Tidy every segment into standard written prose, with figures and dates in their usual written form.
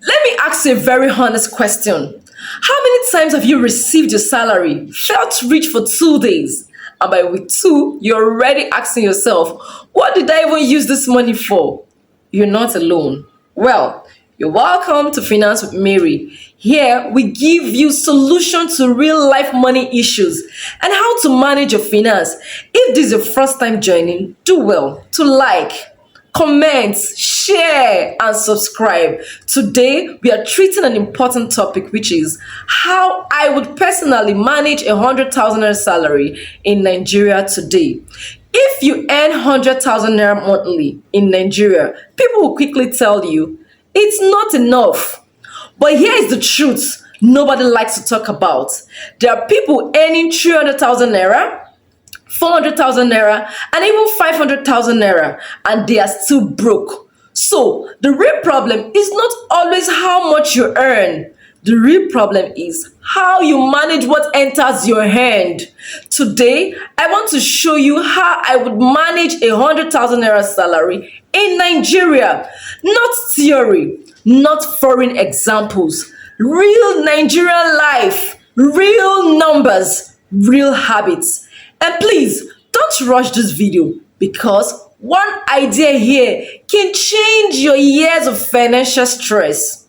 Let me ask you a very honest question. How many times have you received your salary, felt rich for 2 days, and by week two, you're already asking yourself, what did I even use this money for? You're not alone. Well, you're welcome to Finance with Mary. Here, we give you solutions to real life money issues and how to manage your finance. If this is your first time joining, do well to like, comment, share, and subscribe. Today, we are treating an important topic, which is how I would personally manage 100,000 naira salary in Nigeria today. If you earn 100,000 naira monthly in Nigeria, people will quickly tell you it's not enough. But here is the truth nobody likes to talk about. There are people earning 300,000 naira, 400,000 naira, and even 500,000 naira, and they are still broke. So, the real problem is not always how much you earn. The real problem is how you manage what enters your hand. Today, I want to show you how I would manage 100,000 naira salary in Nigeria. Not theory, not foreign examples. Real Nigerian life, real numbers, real habits. And please, don't rush this video because one idea here can change your years of financial stress.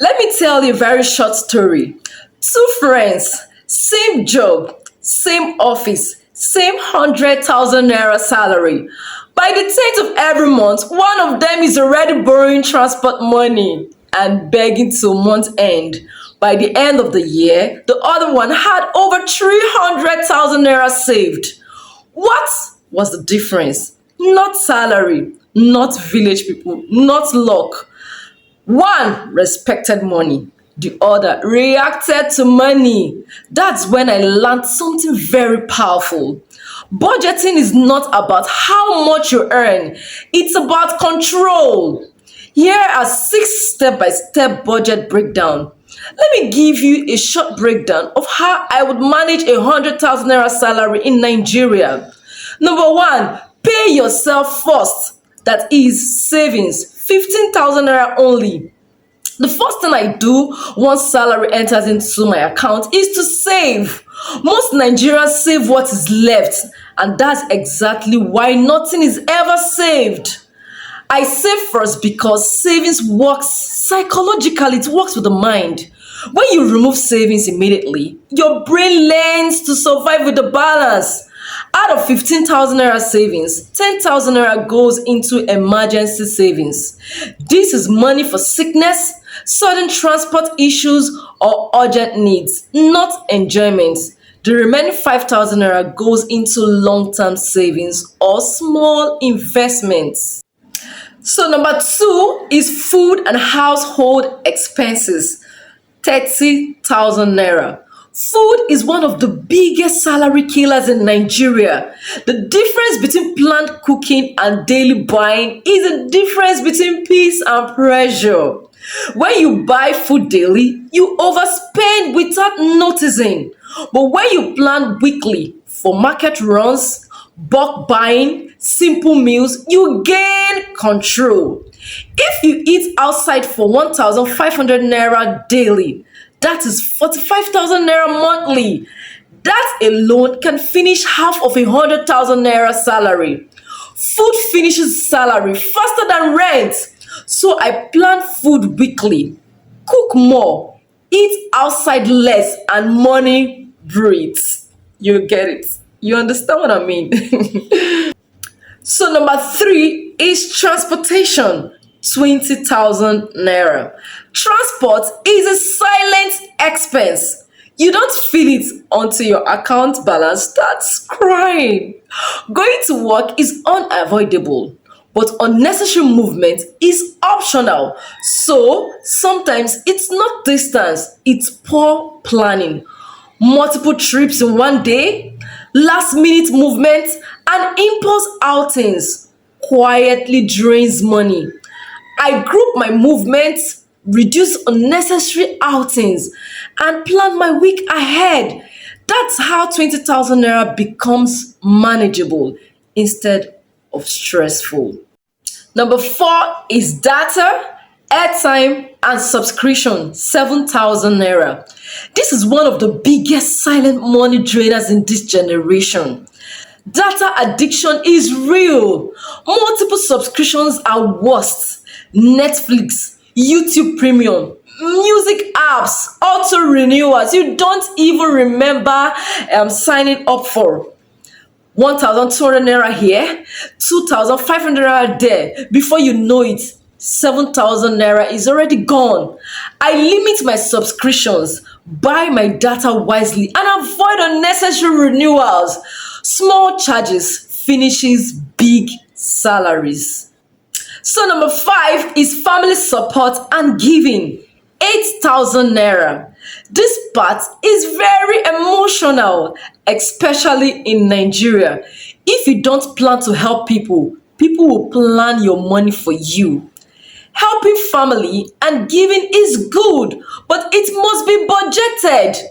Let me tell you a very short story. Two friends, same job, same office, same 100,000 naira salary. By the 10th of every month, one of them is already borrowing transport money and begging till month end. By the end of the year, the other one had over 300,000 naira saved. What was the difference? Not salary, not village people, not luck. One respected money, the other reacted to money. That's when I learned something very powerful. Budgeting is not about how much you earn, it's about control. Here are 6 step-by-step budget breakdown. Let me give you a short breakdown of how I would manage 100,000 naira salary in Nigeria. Number one, pay yourself first. That is savings, 15,000 naira only. The first thing I do once salary enters into my account is to save. Most Nigerians save what is left, and that's exactly why nothing is ever saved. I save first because savings works psychologically, it works with the mind. When you remove savings immediately, your brain learns to survive with the balance. Out of 15,000 naira savings, 10,000 naira goes into emergency savings. This is money for sickness, sudden transport issues, or urgent needs, not enjoyment. The remaining 5,000 naira goes into long-term savings or small investments. So number two is food and household expenses, 30,000 naira. Food is one of the biggest salary killers in Nigeria. The difference between planned cooking and daily buying is the difference between peace and pressure. When you buy food daily, you overspend without noticing. But when you plan weekly for market runs, bulk buying, simple meals, you gain control. If you eat outside for 1,500 naira daily, that is 45,000 naira monthly. That alone can finish half of 100,000 naira salary. Food finishes salary faster than rent. So I plan food weekly, cook more, eat outside less, and money breathes. You get it. You understand what I mean? So number three is transportation, 20,000 naira. Transport is a silent expense. You don't feel it until your account balance starts crying. Going to work is unavoidable, but unnecessary movement is optional. So sometimes it's not distance, it's poor planning. Multiple trips in one day, last minute movement, and impulse outings quietly drains money. I group my movements, reduce unnecessary outings, and plan my week ahead. That's how 20,000 naira becomes manageable instead of stressful. Number four is data, Airtime and subscription, 7,000 naira. This is one of the biggest silent money drainers in this generation. Data addiction is real. Multiple subscriptions are worst. Netflix, YouTube Premium, music apps, auto renewals you don't even remember signing up for. 1,200 naira here, 2,500 naira there. Before you know it, 7,000 naira is already gone. I limit my subscriptions, buy my data wisely, and avoid unnecessary renewals. Small charges finishes big salaries. So number 5 is family support and giving. 8,000 naira. This part is very emotional, especially in Nigeria. If you don't plan to help people, people will plan your money for you. Helping family and giving is good, but it must be budgeted.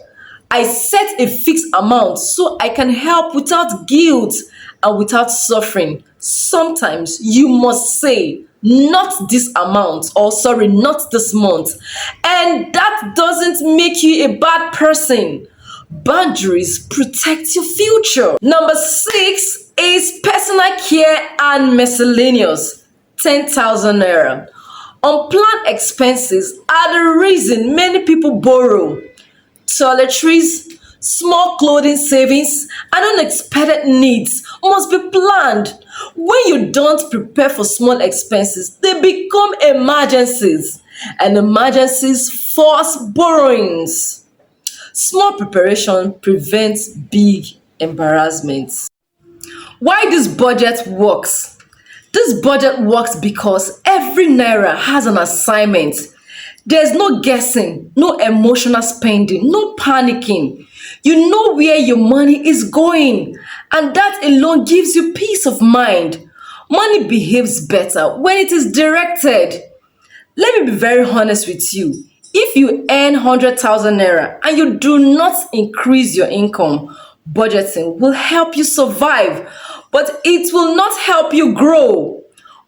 I set a fixed amount so I can help without guilt and without suffering. Sometimes you must say, not this amount, or sorry, not this month. And that doesn't make you a bad person. Boundaries protect your future. Number 6 is personal care and miscellaneous, 10,000 naira. Unplanned expenses are the reason many people borrow. Toiletries, small clothing savings, and unexpected needs must be planned. When you don't prepare for small expenses, they become emergencies, and emergencies force borrowings. Small preparation prevents big embarrassments. Why this budget works? This budget works because every naira has an assignment. There's no guessing, no emotional spending, no panicking. You know where your money is going, and that alone gives you peace of mind. Money behaves better when it is directed. Let me be very honest with you. If you earn 100,000 naira and you do not increase your income, budgeting will help you survive, but it will not help you grow.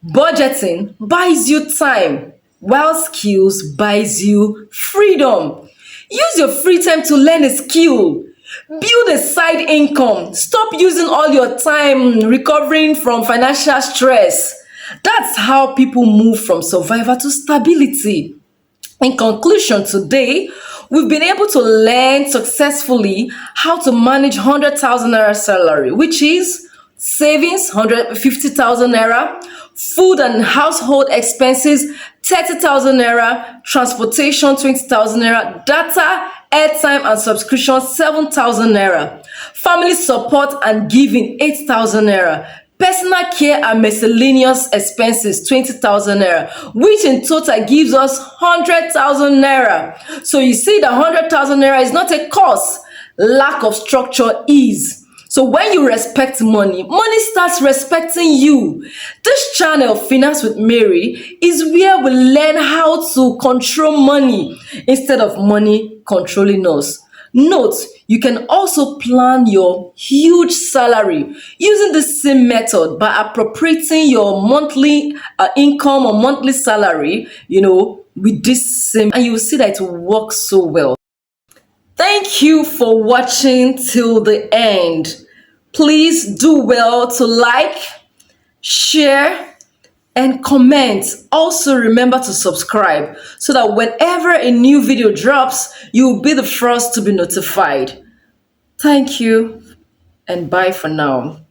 Budgeting buys you time, while skills buys you freedom. Use your free time to learn a skill. Build a side income. Stop using all your time recovering from financial stress. That's how people move from survival to stability. In conclusion, today, we've been able to learn successfully how to manage 100,000 naira salary, which is savings 150,000 naira, food and household expenses 30,000 naira, transportation 20,000 naira, data, airtime and subscription 7,000 naira, family support and giving 8,000 naira, personal care and miscellaneous expenses 20,000 naira, which in total gives us 100,000 naira. So you see that 100,000 naira is not a cost. Lack of structure is. So when you respect money, money starts respecting you. This channel, Finance with Mary, is where we learn how to control money instead of money controlling us. Note, you can also plan your huge salary using the same method by appropriating your monthly income or monthly salary, with this same, and you will see that it will work so well. Thank you for watching till the end. Please do well to like, share, and comment. Also remember to subscribe so that whenever a new video drops, you will be the first to be notified. Thank you and bye for now.